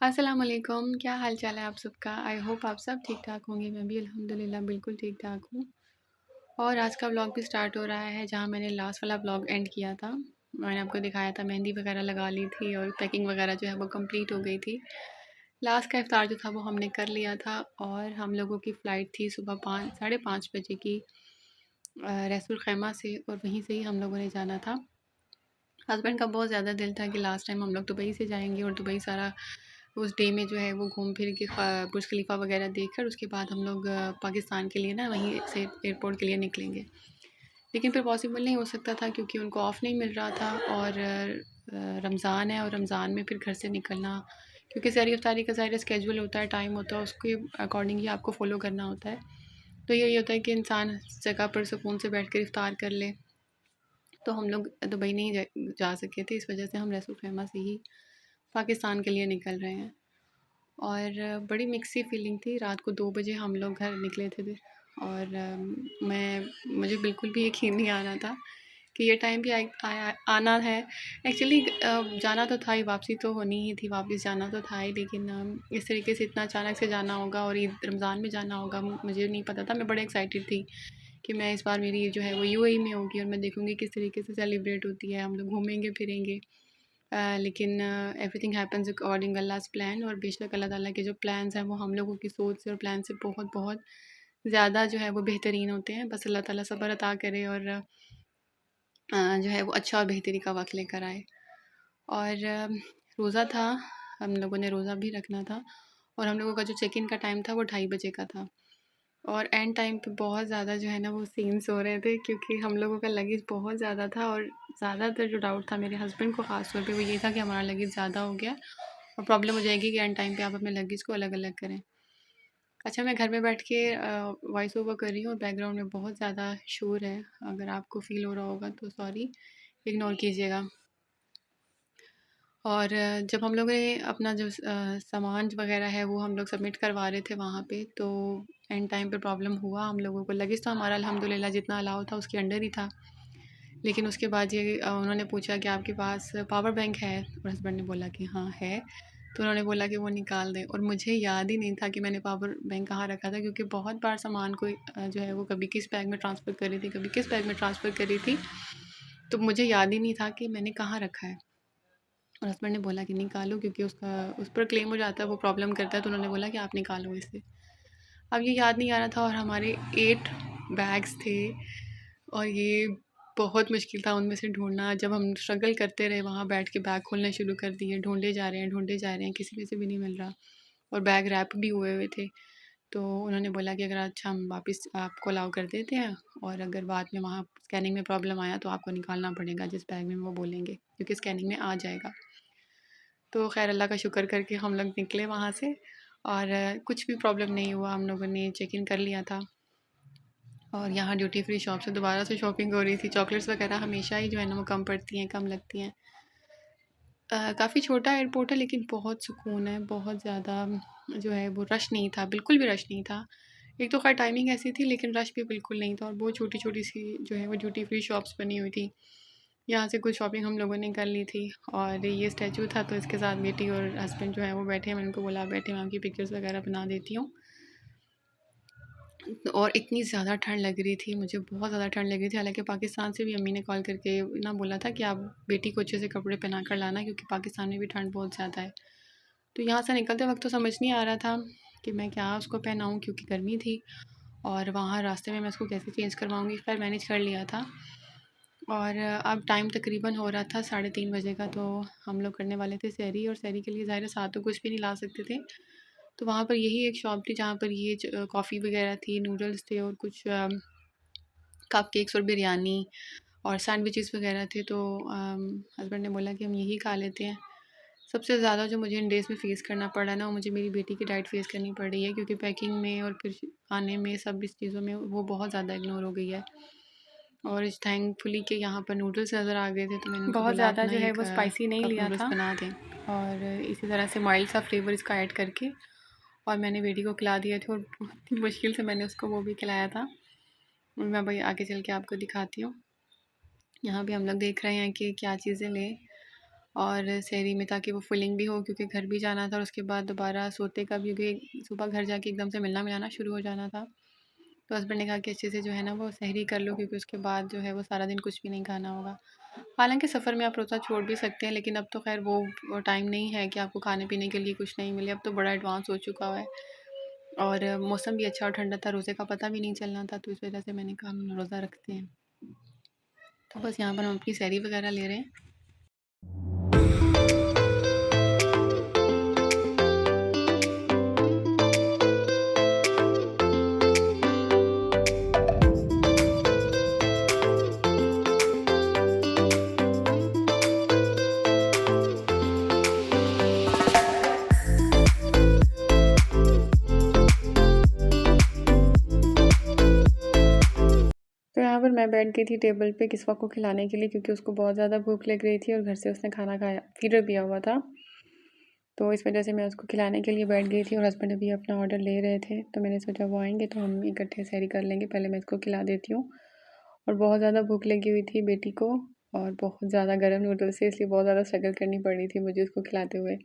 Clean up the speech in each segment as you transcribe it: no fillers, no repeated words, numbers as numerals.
अस्सलाम वालेकुम, क्या हाल चाल है आप सबका? आई होप आप सब ठीक ठाक होंगे। मैं भी अल्हम्दुलिल्लाह बिल्कुल ठीक ठाक हूँ। और आज का व्लॉग भी स्टार्ट हो रहा है जहाँ मैंने लास्ट वाला व्लॉग एंड किया था। मैंने आपको दिखाया था मेहंदी वगैरह लगा ली थी और पैकिंग वगैरह जो है वो कंप्लीट हो गई थी। लास्ट का इफ्तार जो था वो हमने कर लिया था और हम लोगों की फ़्लाइट थी सुबह 5 साढ़े 5 बजे की रसूल खैमा से, और वहीं से ही हम लोगों ने जाना था। हस्बैंड का बहुत ज़्यादा दिल था कि लास्ट टाइम हम लोग दुबई से जाएंगे और दुबई सारा उस डे में जो है वो घूम फिर के बुर्ज खलीफा वगैरह देखकर उसके बाद हम लोग पाकिस्तान के लिए ना वहीं से एयरपोर्ट के लिए निकलेंगे। लेकिन फिर पॉसिबल नहीं हो सकता था क्योंकि उनको ऑफ़ नहीं मिल रहा था और रमज़ान है और रमज़ान में फिर घर से निकलना, क्योंकि सहरी इफ्तारी का ज़ाहिर स्केजूल होता है, टाइम होता है, उसके अकॉर्डिंग ही आपको फ़ॉलो करना होता है। तो यही होता है कि इंसान जगह पर सुकून से बैठ कर इफ्तार कर ले। तो हम लोग दुबई नहीं जा सके थे, इस वजह से हम रसूल खैमा से ही पाकिस्तान के लिए निकल रहे हैं। और बड़ी मिक्स सी फीलिंग थी। रात को 2 बजे हम लोग घर निकले थे और मुझे बिल्कुल भी यकीन नहीं आ रहा था कि ये टाइम भी आना है। एक्चुअली जाना तो था ही, वापसी तो होनी ही थी, वापस जाना तो था ही, लेकिन इस तरीके से इतना अचानक से जाना होगा और ईद रमज़ान में जाना होगा मुझे नहीं पता था। मैं बड़े एक्साइटेड थी कि मैं इस बार मेरी जो है वो यूएई में होगी और मैं देखूँगी किस तरीके से सेलिब्रेट होती है, हम लोग घूमेंगे फिरेंगे। लेकिन एवरीथिंग हैपेंस अकॉर्डिंग अल्लाह's प्लान, और बेशक अल्लाह ताला के जो प्लान्स हैं वो हम लोगों की सोच से और प्लान से बहुत बहुत ज़्यादा जो है वो बेहतरीन होते हैं। बस अल्लाह ताला सब्र अता करे और जो है वो अच्छा और बेहतरी का वक्त लेकर आए। और रोज़ा था, हम लोगों ने रोज़ा भी रखना था और हम लोगों का जो चेक इन का टाइम था वो 2:30 बजे का था। और एंड टाइम पे बहुत ज़्यादा जो है ना वो सीन्स हो रहे थे क्योंकि हम लोगों का लगेज बहुत ज़्यादा था और ज़्यादातर जो डाउट था मेरे हस्बैंड को ख़ास तौर पे वो ये था कि हमारा लगेज ज़्यादा हो गया और प्रॉब्लम हो जाएगी कि एंड टाइम पे आप अपने लगेज को अलग अलग करें। अच्छा, मैं घर में बैठ के वॉइस ओवर कर रही हूँ और बैकग्राउंड में बहुत ज़्यादा शोर है। अगर आपको फ़ील हो रहा होगा तो सॉरी, इग्नोर कीजिएगा। और जब हम लोगों ने अपना जो सामान वगैरह है वो हम लोग सबमिट करवा रहे थे वहाँ पे, तो एंड टाइम पे प्रॉब्लम हुआ हम लोगों को। लगेज तो हमारा अल्हम्दुलिल्लाह जितना अलाउ था उसके अंडर ही था, लेकिन उसके बाद ये उन्होंने पूछा कि आपके पास पावर बैंक है, और हस्बैंड ने बोला कि हाँ है। तो उन्होंने बोला कि वो निकाल दें, और मुझे याद ही नहीं था कि मैंने पावर बैंक कहाँ रखा था, क्योंकि बहुत बार सामान को जो है वो कभी किस बैग में ट्रांसफ़र करी थी, कभी किस बैग में ट्रांसफ़र करी थी, तो मुझे याद ही नहीं था कि मैंने कहाँ रखा है। और हस्बैंड ने बोला कि निकालो क्योंकि उसका उस पर क्लेम हो जाता है, वो प्रॉब्लम करता है, तो उन्होंने बोला कि आप निकालो इसे। अब ये याद नहीं आ रहा था और हमारे 8 बैग्स थे और ये बहुत मुश्किल था उनमें से ढूँढना। जब हम स्ट्रगल करते रहे वहाँ बैठ के, बैग खोलने शुरू कर दिए, ढूँढे जा रहे हैं, ढूँढे जा रहे हैं, किसी में से भी नहीं मिल रहा और बैग रैप भी हुए हुए थे। तो उन्होंने बोला कि अगर अच्छा हम वापस आपको अलाउ कर देते हैं, और अगर बाद में वहाँ स्कैनिंग में प्रॉब्लम आया तो आपको निकालना पड़ेगा जिस बैग में वो बोलेंगे, क्योंकि स्कैनिंग में आ जाएगा। तो खैर अल्लाह का शुक्र करके हम लोग निकले वहाँ से और कुछ भी प्रॉब्लम नहीं हुआ। हम लोगों ने चेक इन कर लिया था और यहाँ ड्यूटी फ्री शॉप से दोबारा से शॉपिंग हो रही थी। चॉकलेट्स वगैरह हमेशा ही जो है ना वो कम पड़ती हैं, कम लगती हैं। काफ़ी छोटा एयरपोर्ट है लेकिन बहुत सुकून है, बहुत ज़्यादा जो है वो रश नहीं था, बिल्कुल भी रश नहीं था। एक तो खैर टाइमिंग ऐसी थी लेकिन रश भी बिल्कुल नहीं था और बहुत छोटी-छोटी सी जो है वो ड्यूटी फ्री शॉप्स बनी हुई थी। यहाँ से कुछ शॉपिंग हम लोगों ने कर ली थी और ये स्टैचू था तो इसके साथ बेटी और हस्बैंड जो है वो बैठे हैं। मैंने उनको बोला आप बैठे, मैं आपकी पिक्चर्स वगैरह बना देती हूँ। और इतनी ज़्यादा ठंड लग रही थी, मुझे बहुत ज़्यादा ठंड लग रही थी। हालाँकि पाकिस्तान से भी अम्मी ने कॉल करके ना बोला था कि आप बेटी को अच्छे से कपड़े पहना कर लाना, क्योंकि पाकिस्तान में भी ठंड बहुत ज़्यादा है। तो यहाँ से निकलते वक्त तो समझ नहीं आ रहा था कि मैं क्या उसको पहनाऊँ, क्योंकि गर्मी थी और वहाँ रास्ते में मैं उसको कैसे चेंज करवाऊँगी। खैर मैनेज कर लिया था। और अब टाइम तकरीबन हो रहा था 3:30 बजे का, तो हम लोग करने वाले थे सहरी, और सहरी के लिए ज़ाहिर है साथ तो कुछ भी नहीं ला सकते थे। तो वहाँ पर यही एक शॉप थी जहाँ पर ये कॉफ़ी वगैरह थी, नूडल्स थे और कुछ कप केक्स और बिरयानी और सैंडविचेस वगैरह थे। तो हस्बैंड ने बोला कि हम यही खा लेते हैं। सबसे ज़्यादा जो मुझे इन डेज़ में फ़ेस करना पड़ा ना, वो मुझे मेरी बेटी की डाइट फ़ेस करनी पड़ रही है, क्योंकि पैकिंग में और फिर खाने में, सब इस चीज़ों में वो बहुत ज़्यादा इग्नोर हो गई है। और इस थैंकफुली कि यहाँ पर नूडल्स नज़र आ गए थे, तो मैंने उनको बहुत बोला आप ज़्यादा ना जो ये है वो स्पाइसी नहीं कप लिया नूडल्स था। बना दें, और इसी तरह से माइल्ड सा फ्लेवर इसका ऐड करके, और मैंने बेटी को खिला दिए थे और बहुत ही मुश्किल से मैंने उसको वो भी खिलाया था। मैं भाई आगे चल के आपको दिखाती हूँ। यहाँ भी हम लोग देख रहे हैं कि क्या चीज़ें लें, और सहरी में, ताकि वो फिलिंग भी हो, क्योंकि घर भी जाना था और उसके बाद दोबारा सोते का भी, क्योंकि सुबह घर जाके एकदम से मिलना मिलाना शुरू हो जाना था। तो हस्बैंड ने कहा कि अच्छे से जो है ना वो सहरी कर लो, क्योंकि उसके बाद जो है वो सारा दिन कुछ भी नहीं खाना होगा। हालांकि सफ़र में आप रोज़ा छोड़ भी सकते हैं, लेकिन अब तो खैर वो टाइम नहीं है कि आपको खाने पीने के लिए कुछ नहीं मिले। अब तो बड़ा एडवांस हो चुका हुआ है और मौसम भी अच्छा और ठंडा था, रोज़े का पता भी नहीं चलना था, तो इस वजह से मैंने कहा हम रोज़ा रखते हैं। तो बस यहाँ पर हम अपनी सहरी वगैरह ले रहे हैं। तो यहाँ पर मैं बैठ गई थी टेबल पे किस्वा को खिलाने के लिए, क्योंकि उसको बहुत ज़्यादा भूख लग रही थी और घर से उसने खाना खाया, फीडर पिया हुआ था। तो इस वजह से मैं उसको खिलाने के लिए बैठ गई थी और हस्बैंड अभी अपना ऑर्डर ले रहे थे। तो मैंने सोचा वो आएंगे तो हम इकट्ठे सहरी कर लेंगे, पहले मैं इसको खिला देती हूँ। और बहुत ज़्यादा भूख लगी हुई थी बेटी को, और बहुत ज़्यादा गर्म नूडल्स से, इसलिए बहुत ज़्यादा स्ट्रगल करनी पड़ रही थी मुझे उसको खिलाते हुए।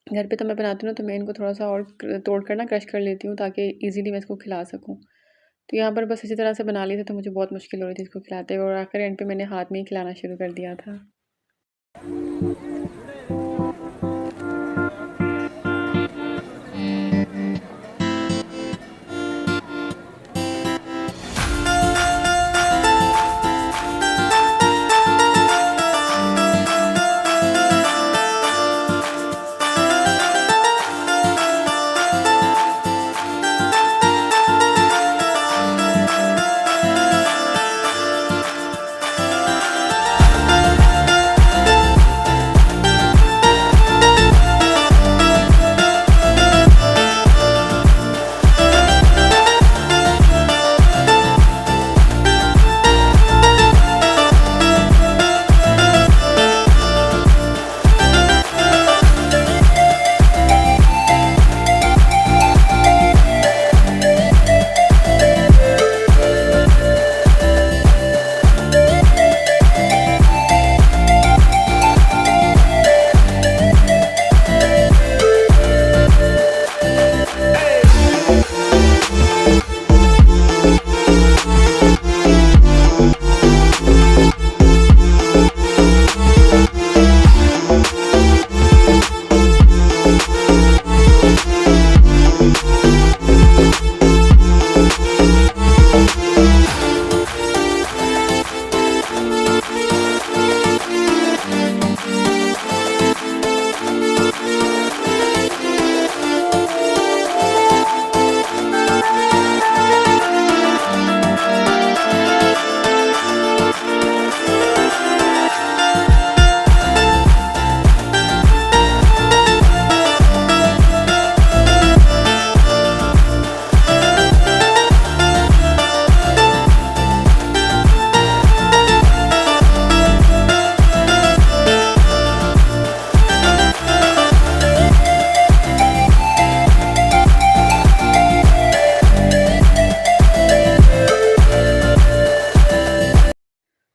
घर पे तो मैं बनाती हूँ तो मैं इनको थोड़ा सा और तोड़ कर ना क्रश कर लेती हूँ, ताकि ईज़िली मैं इसको खिला सकूँ। तो यहाँ पर बस इसी तरह से बना लिए थे, तो मुझे बहुत मुश्किल हो रही थी इसको खिलाते हुए, और आखिर एंड पे मैंने हाथ में ही खिलाना शुरू कर दिया था।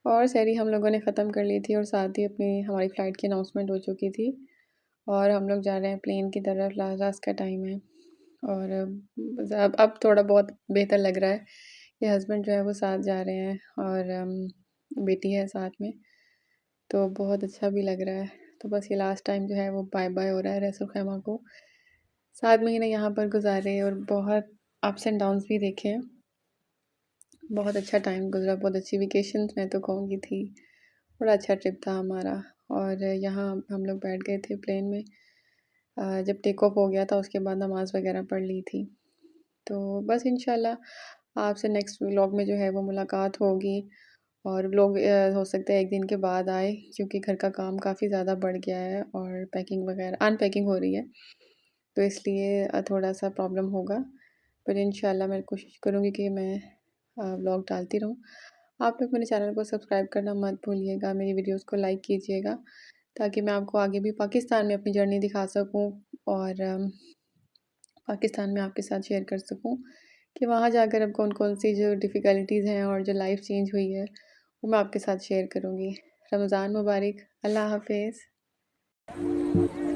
और सहरी हम लोगों ने ख़त्म कर ली थी और साथ ही अपनी हमारी फ़्लाइट की अनाउंसमेंट हो चुकी थी और हम लोग जा रहे हैं प्लेन की तरफ। लास्ट का टाइम है और अब थोड़ा बहुत बेहतर लग रहा है कि हस्बैंड जो है वो साथ जा रहे हैं और बेटी है साथ में, तो बहुत अच्छा भी लग रहा है। तो बस ये लास्ट टाइम जो है वो बाय बाय हो रहा है रसूल खैमा को। 7 महीने यहाँ पर गुजारे और बहुत अप्स एंड डाउन्स भी देखे हैं। बहुत अच्छा टाइम गुजरा, बहुत अच्छी वेकेशंस मैं तो कहूँगी थी। बड़ा अच्छा ट्रिप था हमारा। और यहाँ हम लोग बैठ गए थे प्लेन में। जब टेक ऑफ हो गया था उसके बाद नमाज़ वगैरह पढ़ ली थी। तो बस इंशाल्लाह आपसे नेक्स्ट व्लॉग में जो है वो मुलाकात होगी। और व्लॉग हो सकता है एक दिन के बाद आए, क्योंकि घर का काम काफ़ी ज़्यादा बढ़ गया है और पैकिंग वगैरह अनपैकिंग हो रही है, तो इसलिए थोड़ा सा प्रॉब्लम होगा। पर इंशाल्लाह मैं कोशिश करूँगी कि मैं व्लॉग डालती रहूँ। आप लोग मेरे चैनल को सब्सक्राइब करना मत भूलिएगा, मेरी वीडियोस को लाइक कीजिएगा, ताकि मैं आपको आगे भी पाकिस्तान में अपनी जर्नी दिखा सकूँ और पाकिस्तान में आपके साथ शेयर कर सकूँ कि वहाँ जाकर अब कौन कौन सी जो डिफ़िकल्टीज़ हैं और जो लाइफ चेंज हुई है वो मैं आपके साथ शेयर करूँगी। रमज़ान मुबारक। अल्लाह हाफ़िज़।